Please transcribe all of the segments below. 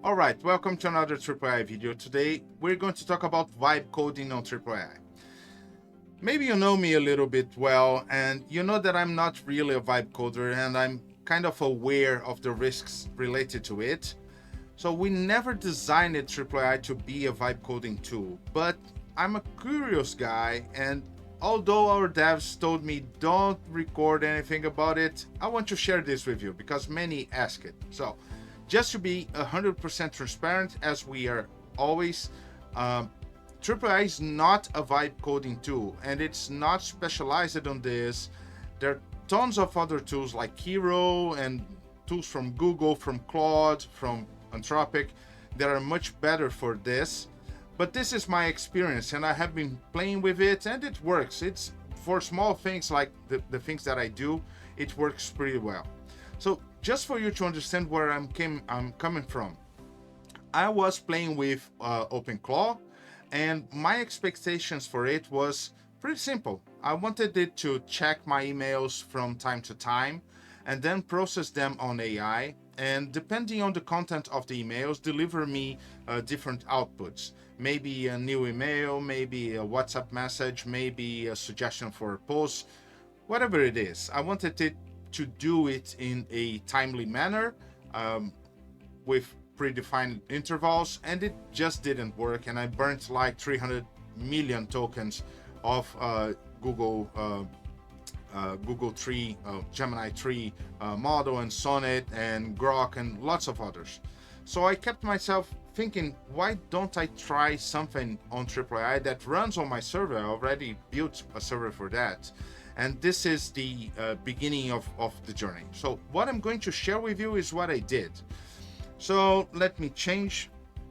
All right, welcome to another Triplo AI video. Today, we're going to talk about vibe coding on Triplo AI. Maybe you know me a little bit well, and you know that I'm not really a vibe coder, and I'm kind of aware of the risks related to it. So we never designed Triplo AI to be a vibe coding tool, but I'm a curious guy, and although our devs told me don't record anything about it, I want to share this with you because many ask it. So just to be 100% transparent, as we are always, um, AI is not a vibe coding tool, and it's not specialized on this. There are tons of other tools like Hero and tools from Google, from Claude, from Anthropic that are much better for this. But this is my experience, and I have been playing with it, and it works. It's for small things like the things that I do, it works pretty well. So just for you to understand where I'm coming from, I was playing with OpenClaw, and my expectations for it was pretty simple. I wanted it to check my emails from time to time and then process them on AI, and depending on the content of the emails, deliver me different outputs. Maybe a new email, maybe a WhatsApp message, maybe a suggestion for a post, whatever it is. I wanted it to do it in a timely manner, with predefined intervals, and it just didn't work. And I burnt like 300 million tokens of Google Google 3, Gemini 3 model, and Sonnet and Grok and lots of others. So I kept myself thinking, why don't I try something on Triplo AI that runs on my server? I already built a server for that. And this is the beginning of the journey. So what I'm going to share with you is what I did. So let me change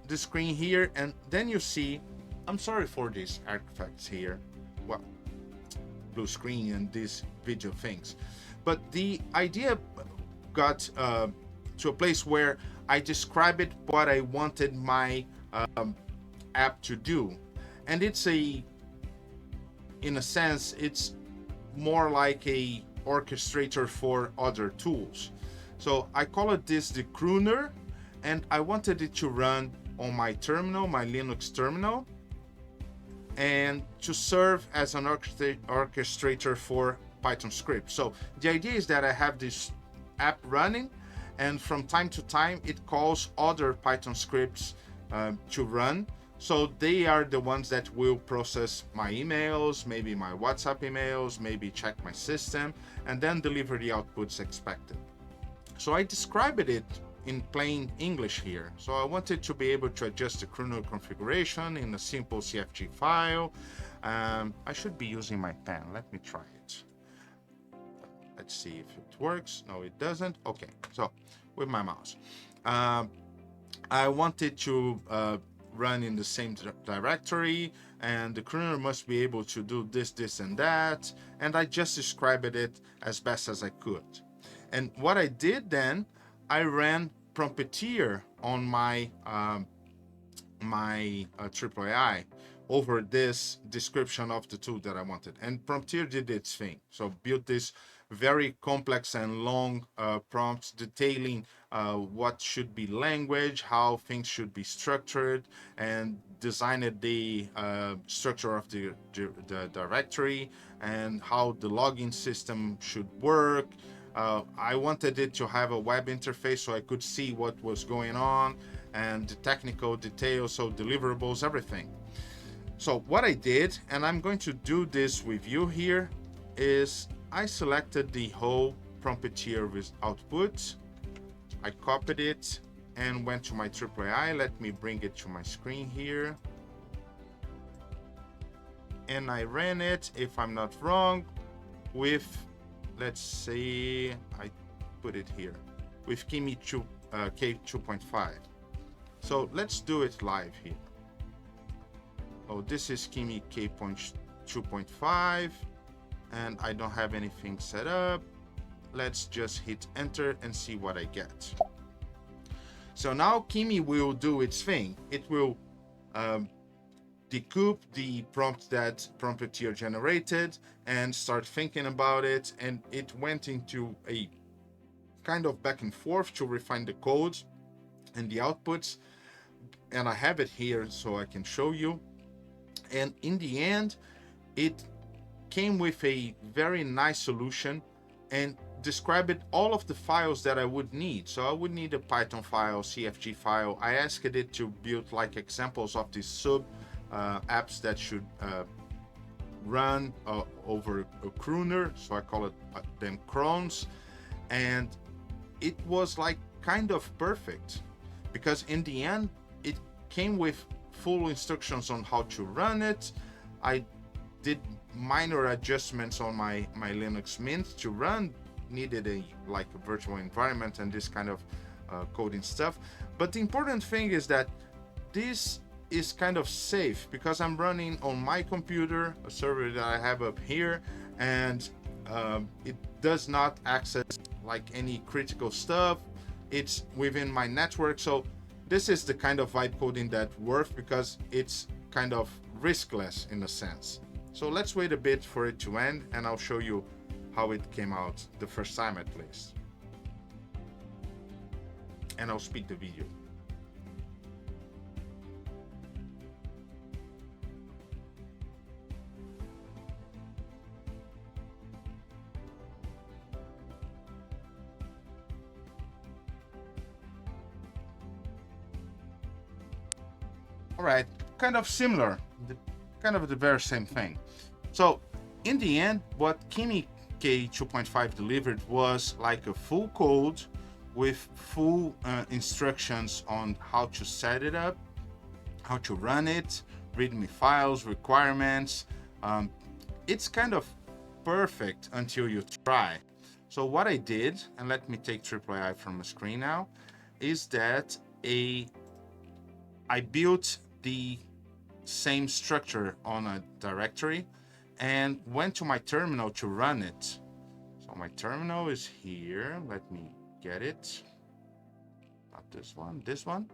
the screen here, and then you see, I'm sorry for these artifacts here. Well, blue screen and these video things. But the idea got to a place where I describe it what I wanted my app to do. And it's in a sense, it's more like a orchestrator for other tools. So I call it this the Crooner, and I wanted it to run on my terminal, my Linux terminal, and to serve as an orchestrator for Python scripts. So the idea is that I have this app running, and from time to time it calls other Python scripts to run. So they are the ones that will process my emails, maybe my WhatsApp emails, maybe check my system, and then deliver the outputs expected. So I described it in plain English here. So I wanted to be able to adjust the Crooner configuration in a simple CFG file. I should be using my pen. Let me try it. Let's see if it works. No, it doesn't. Okay, so with my mouse. I wanted to run in the same directory, and the Crooner must be able to do this, this, and that. And I just described it as best as I could. And what I did then, I ran Prompteer on my Triplo AI over this description of the tool that I wanted. And Prompteer did its thing. So built this very complex and long prompts detailing what should be language, how things should be structured, and designed the structure of the directory and how the login system should work. I wanted it to have a web interface so I could see what was going on and the technical details, so deliverables, everything. So what I did, and I'm going to do this with you here, is I selected the whole Prompteer with output. I copied it and went to my Triplo AI. Let me bring it to my screen here. And I ran it, if I'm not wrong, with, let's say, I put it here, with KIMI K2.5. So let's do it live here. Oh, this is KIMI K2.5, and I don't have anything set up. Let's just hit enter and see what I get. So now KIMI will do its thing. It will decoup the prompt that Prompteer generated and start thinking about it, and it went into a kind of back and forth to refine the code. and the outputs, and I have it here so I can show you. And in the end, it came with a very nice solution and described all of the files that I would need. So I would need a Python file, CFG file. I asked it to build like examples of these sub apps that should run over a Crooner. So I call it them crons. And it was like kind of perfect, because in the end, it came with full instructions on how to run it. I did minor adjustments on my Linux Mint to run, needed a virtual environment and this kind of coding stuff. But the important thing is that this is kind of safe, because I'm running on my computer, a server that I have up here, and it does not access like any critical stuff. It's within my network. So this is the kind of vibe coding that works, because it's kind of riskless in a sense. So let's wait a bit for it to end, and I'll show you how it came out the first time at least. And I'll speed the video. All right, kind of similar, kind of the very same thing. So in the end, what KIMI K2.5 delivered was like a full code with full instructions on how to set it up, how to run it, readme files, requirements. It's kind of perfect until you try. So what I did, and let me take Triplo AI from the screen now, is that I built the same structure on a directory and went to my terminal to run it. So my terminal is here. Let me get it. Not this one, this one.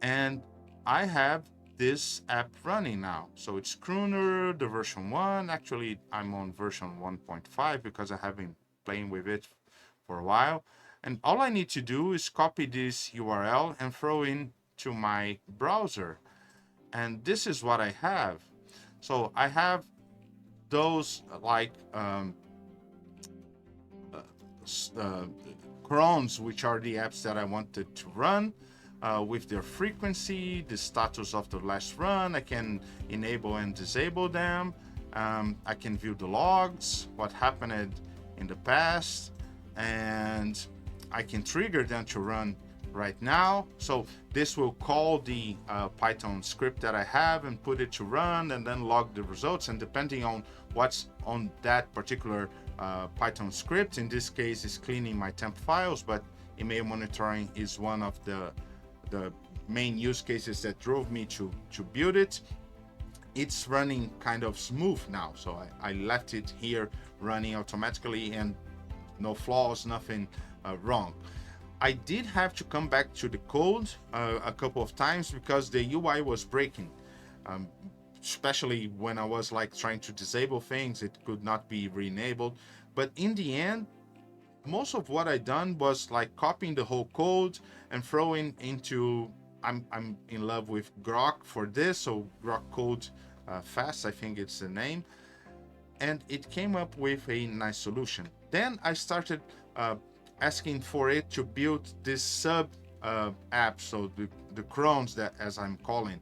And I have this app running now. So it's Crooner, the version 1. Actually, I'm on version 1.5 because I have been playing with it for a while. And all I need to do is copy this URL and throw in to my browser. And this is what I have. So I have those like crons, which are the apps that I wanted to run with their frequency, the status of the last run. I can enable and disable them. I can view the logs, what happened in the past, and I can trigger them to run right now. So this will call the Python script that I have and put it to run, and then log the results. And depending on what's on that particular Python script, in this case is cleaning my temp files, but email monitoring is one of the main use cases that drove me to build it. It's running kind of smooth now. So I left it here running automatically and no flaws, nothing wrong. I did have to come back to the code a couple of times because the UI was breaking, especially when I was like trying to disable things. It could not be re-enabled. But in the end, most of what I done was like copying the whole code and throwing into, I'm in love with Grok for this, so Grok Code Fast, I think it's the name. And it came up with a nice solution. Then I started asking for it to build this sub app, so the crons, that as I'm calling,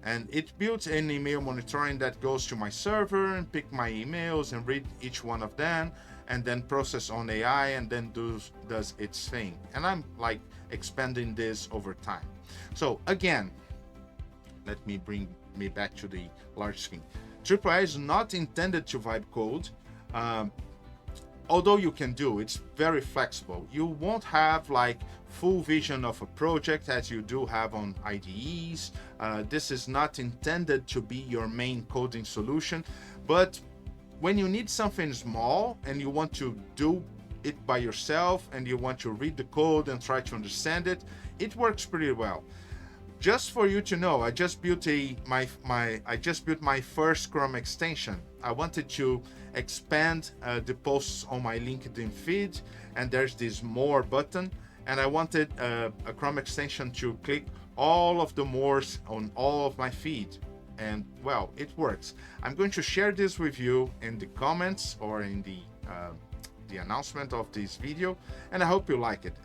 and it built an email monitoring that goes to my server and pick my emails and read each one of them, and then process on AI, and then does its thing. And I'm like expanding this over time. So again, let me bring me back to the large screen. Triplo AI is not intended to vibe code. Although you can do, it's very flexible. You won't have like full vision of a project as you do have on IDEs. This is not intended to be your main coding solution, but when you need something small and you want to do it by yourself and you want to read the code and try to understand it, it works pretty well. Just for you to know, I just built my first Chrome extension. I wanted to expand the posts on my LinkedIn feed, and there's this more button, and I wanted a Chrome extension to click all of the mores on all of my feed. And well, it works. I'm going to share this with you in the comments or in the announcement of this video, and I hope you like it.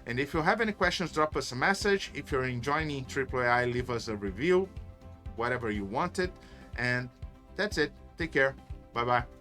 And if you have any questions, drop us a message. If you're enjoying Triplo AI, leave us a review, whatever you wanted. And that's it. Take care. Bye-bye.